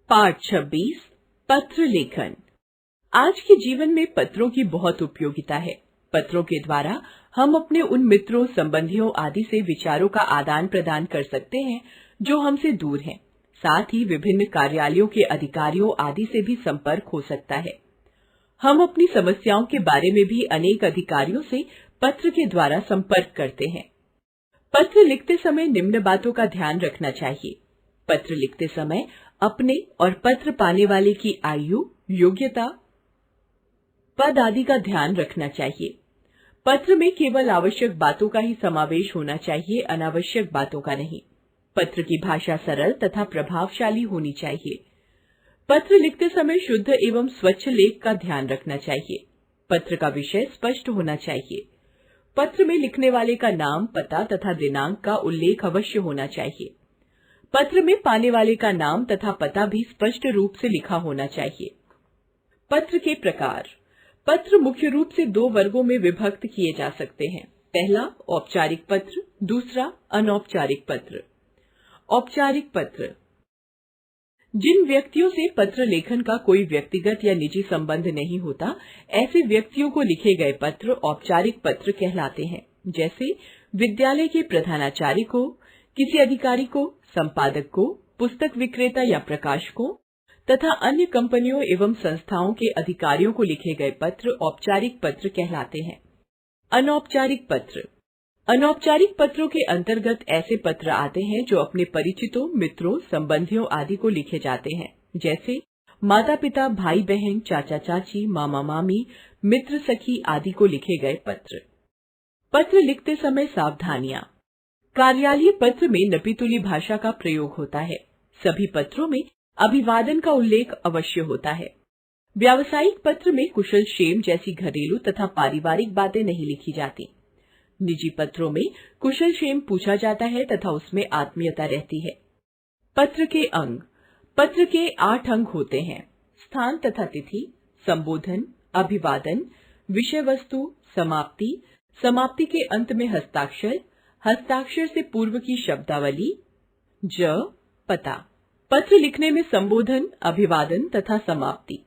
पाठ 26 पत्र लेखन। आज के जीवन में पत्रों की बहुत उपयोगिता है। पत्रों के द्वारा हम अपने उन मित्रों, संबंधियों आदि से विचारों का आदान प्रदान कर सकते हैं जो हमसे दूर हैं। साथ ही विभिन्न कार्यालयों के अधिकारियों आदि से भी संपर्क हो सकता है। हम अपनी समस्याओं के बारे में भी अनेक अधिकारियों से पत्र के द्वारा संपर्क करते हैं। पत्र लिखते समय निम्न बातों का ध्यान रखना चाहिए। पत्र लिखते समय अपने और पत्र पाने वाले की आयु, योग्यता, पद आदि का ध्यान रखना चाहिए। पत्र में केवल आवश्यक बातों का ही समावेश होना चाहिए, अनावश्यक बातों का नहीं। पत्र की भाषा सरल तथा प्रभावशाली होनी चाहिए। पत्र लिखते समय शुद्ध एवं स्वच्छ लेख का ध्यान रखना चाहिए। पत्र का विषय स्पष्ट होना चाहिए। पत्र में लिखने वाले का नाम, पता तथा दिनांक का उल्लेख अवश्य होना चाहिए। पत्र में पाने वाले का नाम तथा पता भी स्पष्ट रूप से लिखा होना चाहिए। पत्र के प्रकार। पत्र मुख्य रूप से दो वर्गों में विभक्त किए जा सकते हैं। पहला औपचारिक पत्र, दूसरा अनौपचारिक पत्र। औपचारिक पत्र। जिन व्यक्तियों से पत्र लेखन का कोई व्यक्तिगत या निजी संबंध नहीं होता, ऐसे व्यक्तियों को लिखे गए पत्र औपचारिक पत्र कहलाते हैं। जैसे विद्यालय के प्रधानाचार्य को, किसी अधिकारी को, संपादक को, पुस्तक विक्रेता या प्रकाशकों तथा अन्य कंपनियों एवं संस्थाओं के अधिकारियों को लिखे गए पत्र औपचारिक पत्र कहलाते हैं। अनौपचारिक पत्र। अनौपचारिक पत्रों के अंतर्गत ऐसे पत्र आते हैं जो अपने परिचितों, मित्रों, संबंधियों आदि को लिखे जाते हैं। जैसे माता पिता, भाई बहन, चाचा चाची, मामा मामी, मित्र सखी आदि को लिखे गए पत्र। पत्र लिखते समय सावधानियां। कार्यालयीय पत्र में नपीतुली भाषा का प्रयोग होता है। सभी पत्रों में अभिवादन का उल्लेख अवश्य होता है। व्यावसायिक पत्र में कुशलक्षेम जैसी घरेलू तथा पारिवारिक बातें नहीं लिखी जाती। निजी पत्रों में कुशलक्षेम पूछा जाता है तथा उसमें आत्मीयता रहती है। पत्र के अंग। पत्र के 8 अंग होते हैं। स्थान तथा तिथि, संबोधन, अभिवादन, विषय वस्तु, समाप्ति, समाप्ति के अंत में हस्ताक्षर, हस्ताक्षर से पूर्व की शब्दावली, पता। पत्र लिखने में संबोधन, अभिवादन तथा समाप्ति।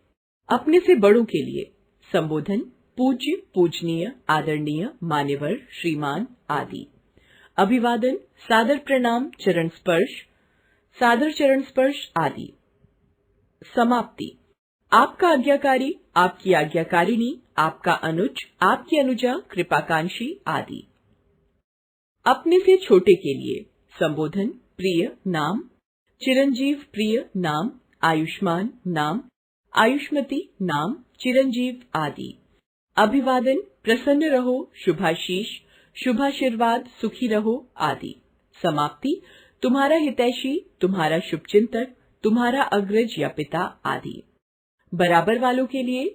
अपने से बड़ों के लिए संबोधन पूज्य, पूजनीय, आदरणीय, मान्यवर, श्रीमान आदि। अभिवादन सादर प्रणाम, चरण स्पर्श, सादर चरण स्पर्श आदि। समाप्ति आपका आज्ञाकारी, आपकी आज्ञाकारिणी, आपका अनुज, आपकी अनुजा, कृपाकांक्षी आदि। अपने से छोटे के लिए संबोधन प्रिय, नाम, चिरंजीव, प्रिय, नाम, आयुष्मान, नाम, आयुष्मती, नाम, चिरंजीव आदि। अभिवादन प्रसन्न रहो, शुभाशीष, शुभाशीर्वाद, सुखी रहो आदि। समाप्ति तुम्हारा हितैषी, तुम्हारा शुभचिंतक, तुम्हारा अग्रज या पिता आदि। बराबर वालों के लिए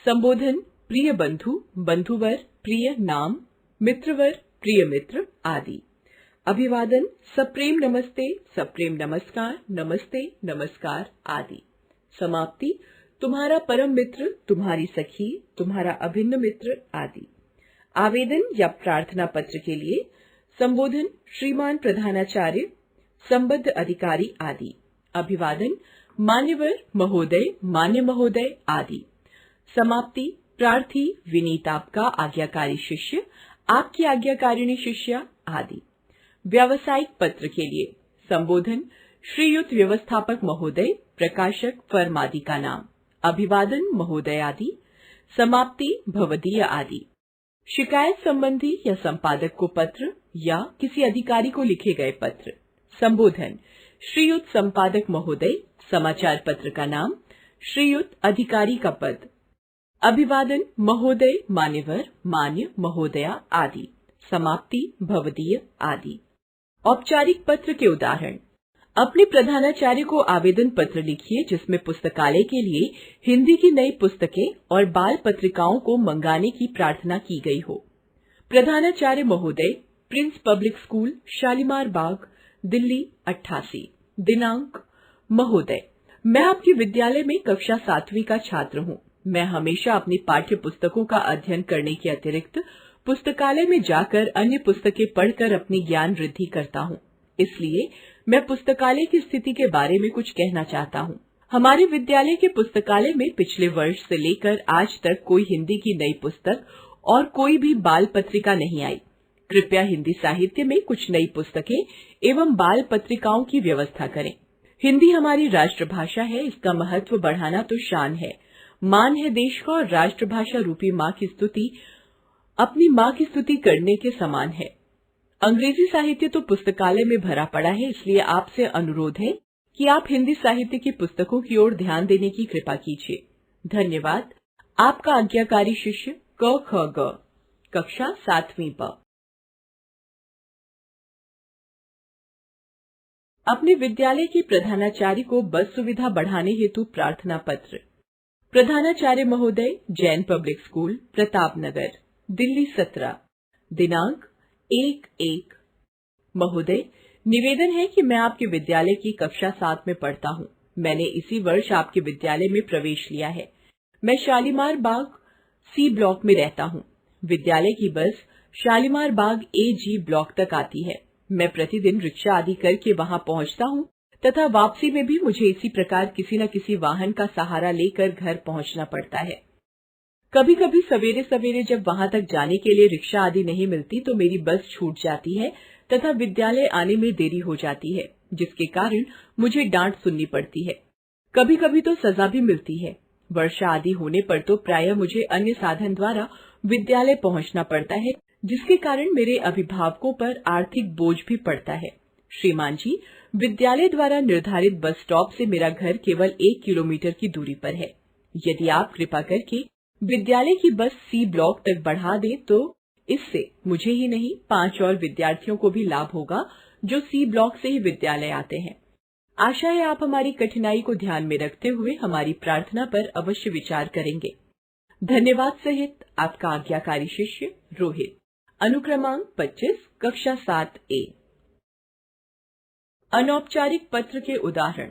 संबोधन प्रिय बंधु, बंधुवर, प्रिय, नाम, मित्रवर, प्रिय मित्र आदि। अभिवादन सप्रेम नमस्ते, सप्रेम नमस्कार, नमस्ते, नमस्कार आदि। समाप्ति तुम्हारा परम मित्र, तुम्हारी सखी, तुम्हारा अभिन्न मित्र आदि। आवेदन या प्रार्थना पत्र के लिए संबोधन श्रीमान प्रधानाचार्य, संबद्ध अधिकारी आदि। अभिवादन मान्यवर, महोदय, मान्य महोदय आदि। समाप्ति प्रार्थी, विनीत आपका आज्ञाकारी शिष्य, आपकी आज्ञाकारिणी शिष्या आदि। व्यावसायिक पत्र के लिए संबोधन श्रीयुत व्यवस्थापक महोदय, प्रकाशक, फर्म आदि का नाम। अभिवादन महोदय आदि। समाप्ति भवदीय आदि। शिकायत संबंधी या संपादक को पत्र या किसी अधिकारी को लिखे गए पत्र। संबोधन श्रीयुत संपादक महोदय, समाचार पत्र का नाम, श्रीयुत अधिकारी का पद। अभिवादन महोदय, मान्यवर, मान्य, महोदया आदि। समाप्ति भवदीय आदि। औपचारिक पत्र के उदाहरण। अपने प्रधानाचार्य को आवेदन पत्र लिखिए जिसमें पुस्तकालय के लिए हिंदी की नई पुस्तकें और बाल पत्रिकाओं को मंगाने की प्रार्थना की गई हो। प्रधानाचार्य महोदय, प्रिंस पब्लिक स्कूल, शालीमार बाग, दिल्ली 88। दिनांक महोदय, मैं आपके विद्यालय में कक्षा 7वीं का छात्र हूँ। मैं हमेशा अपनी पाठ्य पुस्तकों का अध्ययन करने के अतिरिक्त पुस्तकालय में जाकर अन्य पुस्तकें पढ़कर अपनी ज्ञान वृद्धि करता हूँ। इसलिए मैं पुस्तकालय की स्थिति के बारे में कुछ कहना चाहता हूँ। हमारे विद्यालय के पुस्तकालय में पिछले वर्ष से लेकर आज तक कोई हिंदी की नई पुस्तक और कोई भी बाल पत्रिका नहीं आई। कृपया हिंदी साहित्य में कुछ नई पुस्तकें एवं बाल पत्रिकाओं की व्यवस्था करें। हिंदी हमारी राष्ट्रभाषा है, इसका महत्व बढ़ाना तो शान है, मान है देश का, और राष्ट्रभाषा रूपी माँ की स्तुति अपनी माँ की स्तुति करने के समान है। अंग्रेजी साहित्य तो पुस्तकालय में भरा पड़ा है, इसलिए आपसे अनुरोध है कि आप हिंदी साहित्य की पुस्तकों की ओर ध्यान देने की कृपा कीजिए। धन्यवाद। आपका आज्ञाकारी शिष्य क ख ग, कक्षा 7वीं प। अपने विद्यालय के प्रधानाचार्य को बस सुविधा बढ़ाने हेतु प्रार्थना पत्र। प्रधानाचार्य महोदय, जैन पब्लिक स्कूल, प्रतापनगर, दिल्ली 17। दिनांक 1/1। महोदय, निवेदन है कि मैं आपके विद्यालय की कक्षा 7 में पढ़ता हूँ। मैंने इसी वर्ष आपके विद्यालय में प्रवेश लिया है। मैं शालीमार बाग सी ब्लॉक में रहता हूँ। विद्यालय की बस शालीमार बाग AG ब्लॉक तक आती है। मैं प्रतिदिन रिक्शा आदि करके वहाँ पहुँचता हूँ तथा वापसी में भी मुझे इसी प्रकार किसी न किसी वाहन का सहारा लेकर घर पहुँचना पड़ता है। कभी कभी सवेरे सवेरे जब वहाँ तक जाने के लिए रिक्शा आदि नहीं मिलती तो मेरी बस छूट जाती है तथा विद्यालय आने में देरी हो जाती है, जिसके कारण मुझे डांट सुननी पड़ती है। कभी कभी तो सजा भी मिलती है। वर्षा आदि होने पर तो प्रायः मुझे अन्य साधन द्वारा विद्यालय पहुँचना पड़ता है, जिसके कारण मेरे अभिभावकों पर आर्थिक बोझ भी पड़ता है। श्रीमान जी, विद्यालय द्वारा निर्धारित बस स्टॉप से मेरा घर केवल 1 किलोमीटर की दूरी पर है। यदि आप कृपा करके विद्यालय की बस C ब्लॉक तक बढ़ा दें तो इससे मुझे ही नहीं 5 और विद्यार्थियों को भी लाभ होगा जो C ब्लॉक से ही विद्यालय आते हैं। आशा है आप हमारी कठिनाई को ध्यान में रखते हुए हमारी प्रार्थना पर अवश्य विचार करेंगे। धन्यवाद सहित आपका आज्ञाकारी शिष्य रोहित। अनुक्रमांक 25, कक्षा 7A। अनौपचारिक पत्र के उदाहरण।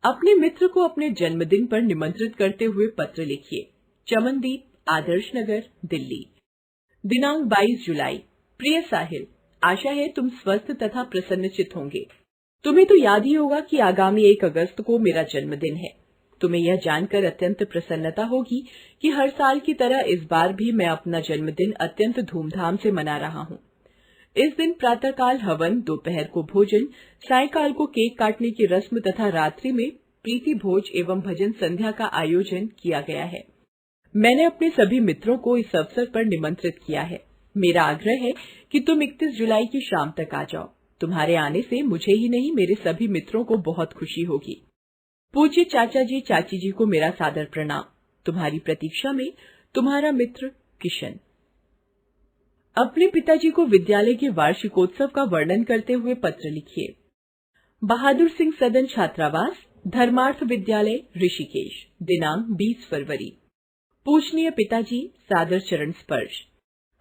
अपने मित्र को अपने जन्मदिन पर निमंत्रित करते हुए पत्र लिखिए। चमनदीप, आदर्श नगर, दिल्ली। दिनांक 22 जुलाई। प्रिय साहिल, आशा है तुम स्वस्थ तथा प्रसन्नचित्त होंगे। तुम्हें तो याद ही होगा कि आगामी 1 अगस्त को मेरा जन्मदिन है। तुम्हें यह जानकर अत्यंत प्रसन्नता होगी कि हर साल की तरह इस बार भी मैं अपना जन्मदिन अत्यंत धूमधाम से मना रहा हूँ। इस दिन प्रातःकाल हवन, दोपहर को भोजन, सायंकाल को केक काटने की रस्म तथा रात्रि में प्रीति भोज एवं भजन संध्या का आयोजन किया गया है। मैंने अपने सभी मित्रों को इस अवसर पर निमंत्रित किया है। मेरा आग्रह है कि तुम 31 जुलाई की शाम तक आ जाओ। तुम्हारे आने से मुझे ही नहीं मेरे सभी मित्रों को बहुत खुशी होगी। पूज्य चाचा जी, चाची जी को मेरा सादर प्रणाम। तुम्हारी प्रतीक्षा में तुम्हारा मित्र किशन। अपने पिताजी को विद्यालय के वार्षिकोत्सव का वर्णन करते हुए पत्र लिखिए। बहादुर सिंह सदन छात्रावास, धर्मार्थ विद्यालय, ऋषिकेश। दिनांक 20 फरवरी। पूजनीय पिताजी, सादर चरण स्पर्श।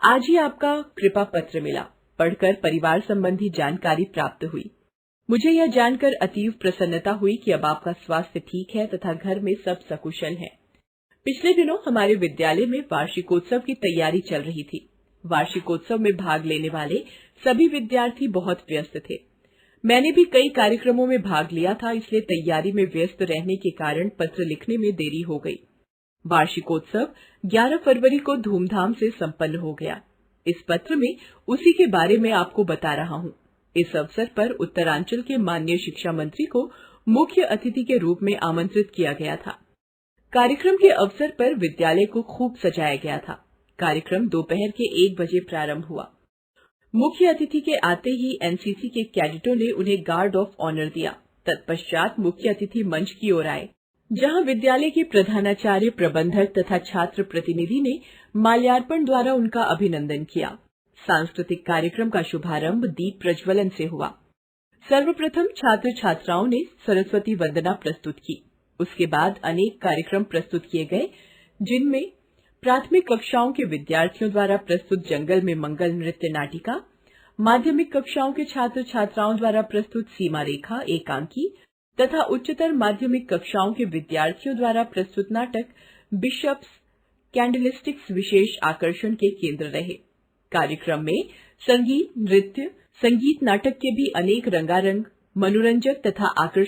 आज ही आपका कृपा पत्र मिला। पढ़कर परिवार संबंधी जानकारी प्राप्त हुई। मुझे यह जानकर अतीव प्रसन्नता हुई कि अब आपका स्वास्थ्य ठीक है तथा घर में सब सकुशल है। पिछले दिनों हमारे विद्यालय में वार्षिकोत्सव की तैयारी चल रही थी। वार्षिकोत्सव में भाग लेने वाले सभी विद्यार्थी बहुत व्यस्त थे। मैंने भी कई कार्यक्रमों में भाग लिया था, इसलिए तैयारी में व्यस्त रहने के कारण पत्र लिखने में देरी हो गई। वार्षिकोत्सव 11 फरवरी को धूमधाम से संपन्न हो गया। इस पत्र में उसी के बारे में आपको बता रहा हूँ। इस अवसर पर उत्तरांचल के माननीय शिक्षा मंत्री को मुख्य अतिथि के रूप में आमंत्रित किया गया था। कार्यक्रम के अवसर पर विद्यालय को खूब सजाया गया था। कार्यक्रम दोपहर के 1 बजे प्रारंभ हुआ। मुख्य अतिथि के आते ही एनसीसी के कैडेटों ने उन्हें गार्ड ऑफ ऑनर दिया। तत्पश्चात मुख्य अतिथि मंच की ओर आए, जहां विद्यालय के प्रधानाचार्य, प्रबंधक तथा छात्र प्रतिनिधि ने माल्यार्पण द्वारा उनका अभिनंदन किया। सांस्कृतिक कार्यक्रम का शुभारंभ दीप प्रज्वलन से हुआ। सर्वप्रथम छात्र छात्राओं ने सरस्वती वंदना प्रस्तुत की। उसके बाद अनेक कार्यक्रम प्रस्तुत किए गए, जिनमें प्राथमिक कक्षाओं के विद्यार्थियों द्वारा प्रस्तुत जंगल में मंगल नृत्य नाटिका, माध्यमिक कक्षाओं के छात्र छात्राओं द्वारा प्रस्तुत सीमा रेखा एकांकी तथा उच्चतर माध्यमिक कक्षाओं के विद्यार्थियों द्वारा प्रस्तुत नाटक बिशप्स कैंडलस्टिक्स विशेष आकर्षण के केंद्र रहे। कार्यक्रम में संगीत, नृत्य, संगीत नाटक के भी अनेक रंगारंग, मनोरंजक तथा आकर्षक